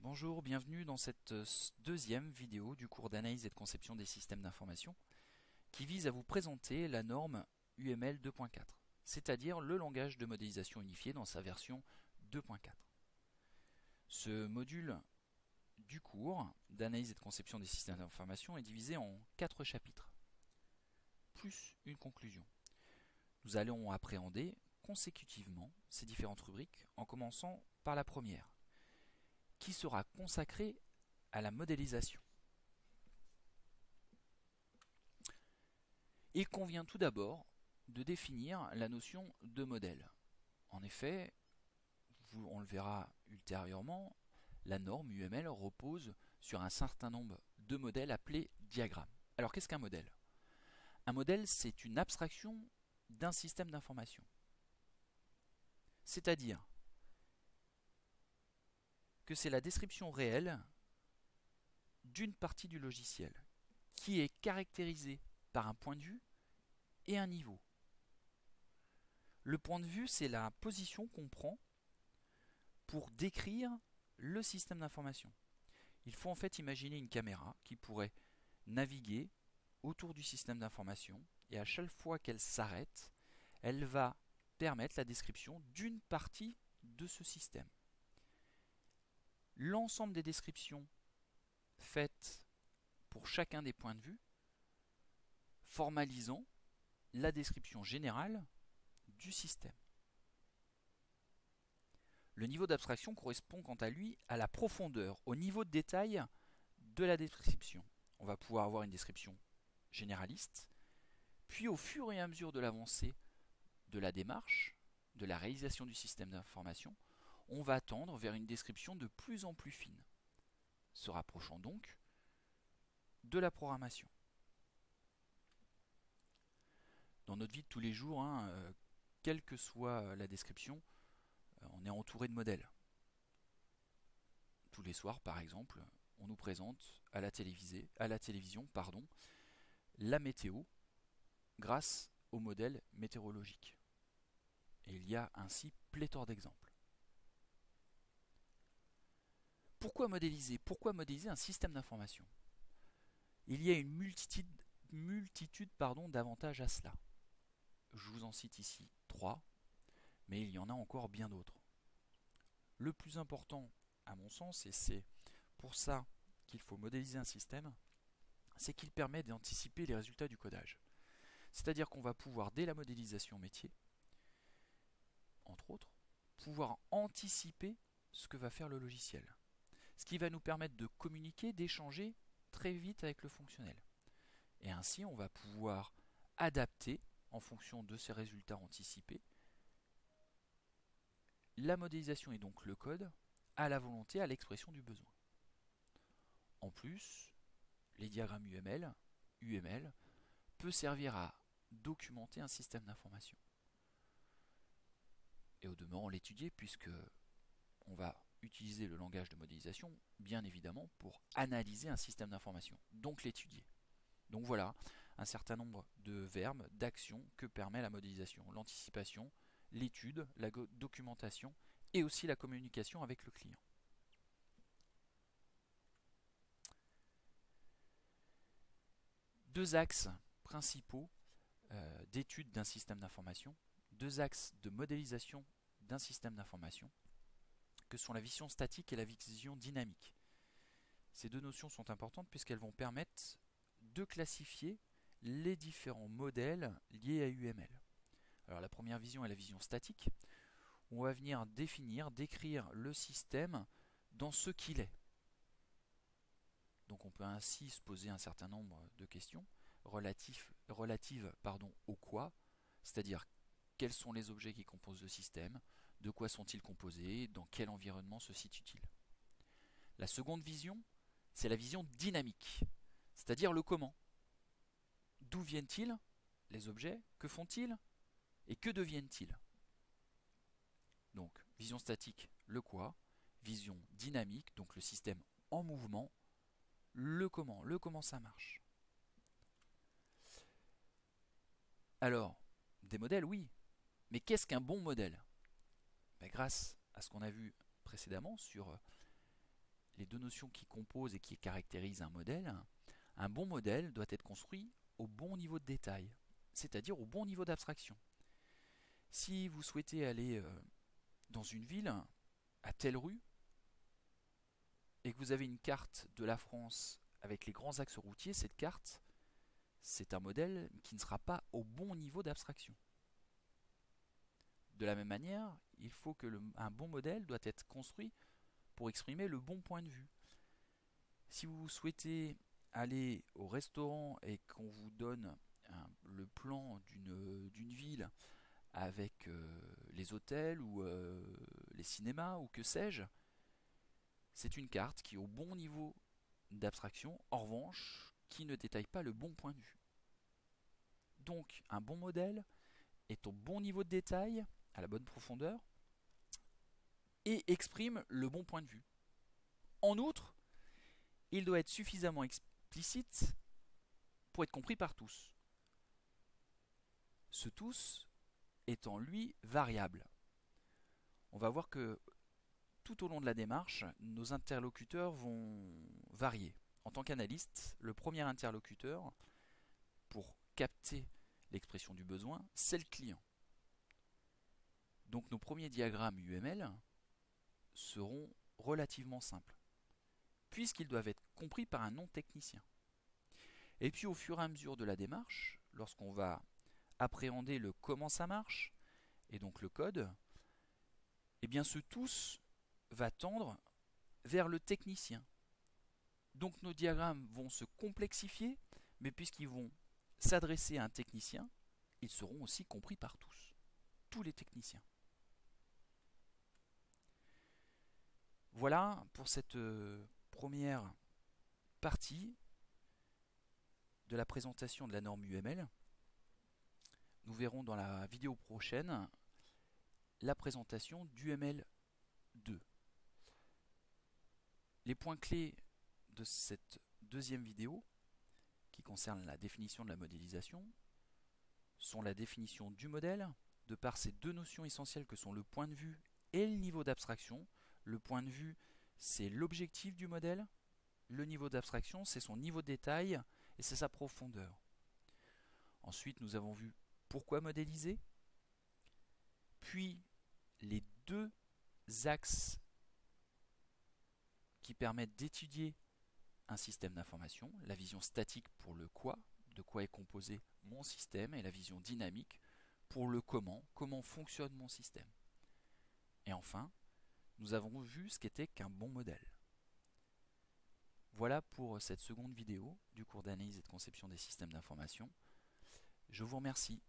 Bonjour, bienvenue dans cette deuxième vidéo du cours d'analyse et de conception des systèmes d'information qui vise à vous présenter la norme UML 2.4, c'est-à-dire le langage de modélisation unifié dans sa version 2.4. Ce module du cours d'analyse et de conception des systèmes d'information est divisé en 4 chapitres, plus une conclusion. Nous allons appréhender consécutivement ces différentes rubriques en commençant par la première, qui sera consacrée à la modélisation. Il convient tout d'abord de définir la notion de modèle. En effet, on le verra ultérieurement, la norme UML repose sur un certain nombre de modèles appelés diagrammes. Alors qu'est-ce qu'un modèle? Un modèle, c'est une abstraction d'un système d'information. C'est-à-dire que c'est la description réelle d'une partie du logiciel qui est caractérisée par un point de vue et un niveau. Le point de vue, c'est la position qu'on prend pour décrire le système d'information. Il faut en fait imaginer une caméra qui pourrait naviguer autour du système d'information et à chaque fois qu'elle s'arrête, elle va permettre la description d'une partie de ce système. L'ensemble des descriptions faites pour chacun des points de vue, formalisant la description générale du système. Le niveau d'abstraction correspond quant à lui à la profondeur, au niveau de détail de la description. On va pouvoir avoir une description généraliste, puis au fur et à mesure de l'avancée de la démarche, de la réalisation du système d'information, on va tendre vers une description de plus en plus fine, se rapprochant donc de la programmation. Dans notre vie de tous les jours, quelle que soit la description, on est entouré de modèles. Tous les soirs, par exemple, on nous présente à la télévision, la météo grâce au modèle météorologique. Et il y a ainsi pléthore d'exemples. Pourquoi modéliser? Pourquoi modéliser un système d'information? Il y a une multitude d'avantages à cela. Je vous en cite ici 3, mais il y en a encore bien d'autres. Le plus important, à mon sens, et c'est pour ça qu'il faut modéliser un système, c'est qu'il permet d'anticiper les résultats du codage. C'est-à-dire qu'on va pouvoir, dès la modélisation métier, entre autres, pouvoir anticiper ce que va faire le logiciel. Ce qui va nous permettre de communiquer, d'échanger très vite avec le fonctionnel. Et ainsi, on va pouvoir adapter, en fonction de ces résultats anticipés, la modélisation et donc le code à la volonté, à l'expression du besoin. En plus, les diagrammes UML peut servir à documenter un système d'information. Et au demeurant, l'étudier puisque on va utiliser le langage de modélisation, bien évidemment, pour analyser un système d'information, donc l'étudier. Donc voilà un certain nombre de verbes, d'actions que permet la modélisation. L'anticipation, l'étude, la documentation et aussi la communication avec le client. Deux axes principaux d'étude d'un système d'information, deux axes de modélisation d'un système d'information, que sont la vision statique et la vision dynamique. Ces deux notions sont importantes puisqu'elles vont permettre de classifier les différents modèles liés à UML. Alors la première vision est la vision statique, où on va venir décrire le système dans ce qu'il est. Donc on peut ainsi se poser un certain nombre de questions relatives au quoi, c'est-à-dire quels sont les objets qui composent le système, de quoi sont-ils composés, dans quel environnement se situe-t-il. La seconde vision, c'est la vision dynamique, c'est-à-dire le comment. D'où viennent-ils les objets, que font-ils et que deviennent-ils? Donc, vision statique, le quoi, vision dynamique, donc le système en mouvement, le comment ça marche. Alors, des modèles, oui, mais qu'est-ce qu'un bon modèle? Grâce à ce qu'on a vu précédemment sur les deux notions qui composent et qui caractérisent un modèle, un bon modèle doit être construit au bon niveau de détail, c'est-à-dire au bon niveau d'abstraction. Si vous souhaitez aller dans une ville, à telle rue, et que vous avez une carte de la France avec les grands axes routiers, cette carte, c'est un modèle qui ne sera pas au bon niveau d'abstraction. De la même manière, il faut que un bon modèle doit être construit pour exprimer le bon point de vue. Si vous souhaitez aller au restaurant et qu'on vous donne le plan d'une ville avec les hôtels ou les cinémas ou que sais-je, c'est une carte qui est au bon niveau d'abstraction, en revanche, qui ne détaille pas le bon point de vue. Donc un bon modèle est au bon niveau de détail, à la bonne profondeur, et exprime le bon point de vue. En outre, il doit être suffisamment explicite pour être compris par tous. Ce tous étant lui variable. On va voir que tout au long de la démarche, nos interlocuteurs vont varier. En tant qu'analyste, le premier interlocuteur, pour capter l'expression du besoin, c'est le client. Donc nos premiers diagrammes UML seront relativement simples, puisqu'ils doivent être compris par un non-technicien. Et puis au fur et à mesure de la démarche, lorsqu'on va appréhender le comment ça marche, et donc le code, eh bien ce tous va tendre vers le technicien. Donc nos diagrammes vont se complexifier, mais puisqu'ils vont s'adresser à un technicien, ils seront aussi compris par tous les techniciens. Voilà pour cette première partie de la présentation de la norme UML. Nous verrons dans la vidéo prochaine la présentation d'UML 2. Les points clés de cette deuxième vidéo, qui concerne la définition de la modélisation, sont la définition du modèle, de par ces deux notions essentielles que sont le point de vue et le niveau d'abstraction. Le point de vue, c'est l'objectif du modèle. Le niveau d'abstraction, c'est son niveau de détail et c'est sa profondeur. Ensuite, nous avons vu pourquoi modéliser, puis les deux axes qui permettent d'étudier un système d'information, la vision statique pour le quoi, de quoi est composé mon système, et la vision dynamique pour le comment fonctionne mon système. Et enfin, nous avons vu ce qu'était qu'un bon modèle. Voilà pour cette seconde vidéo du cours d'analyse et de conception des systèmes d'information. Je vous remercie.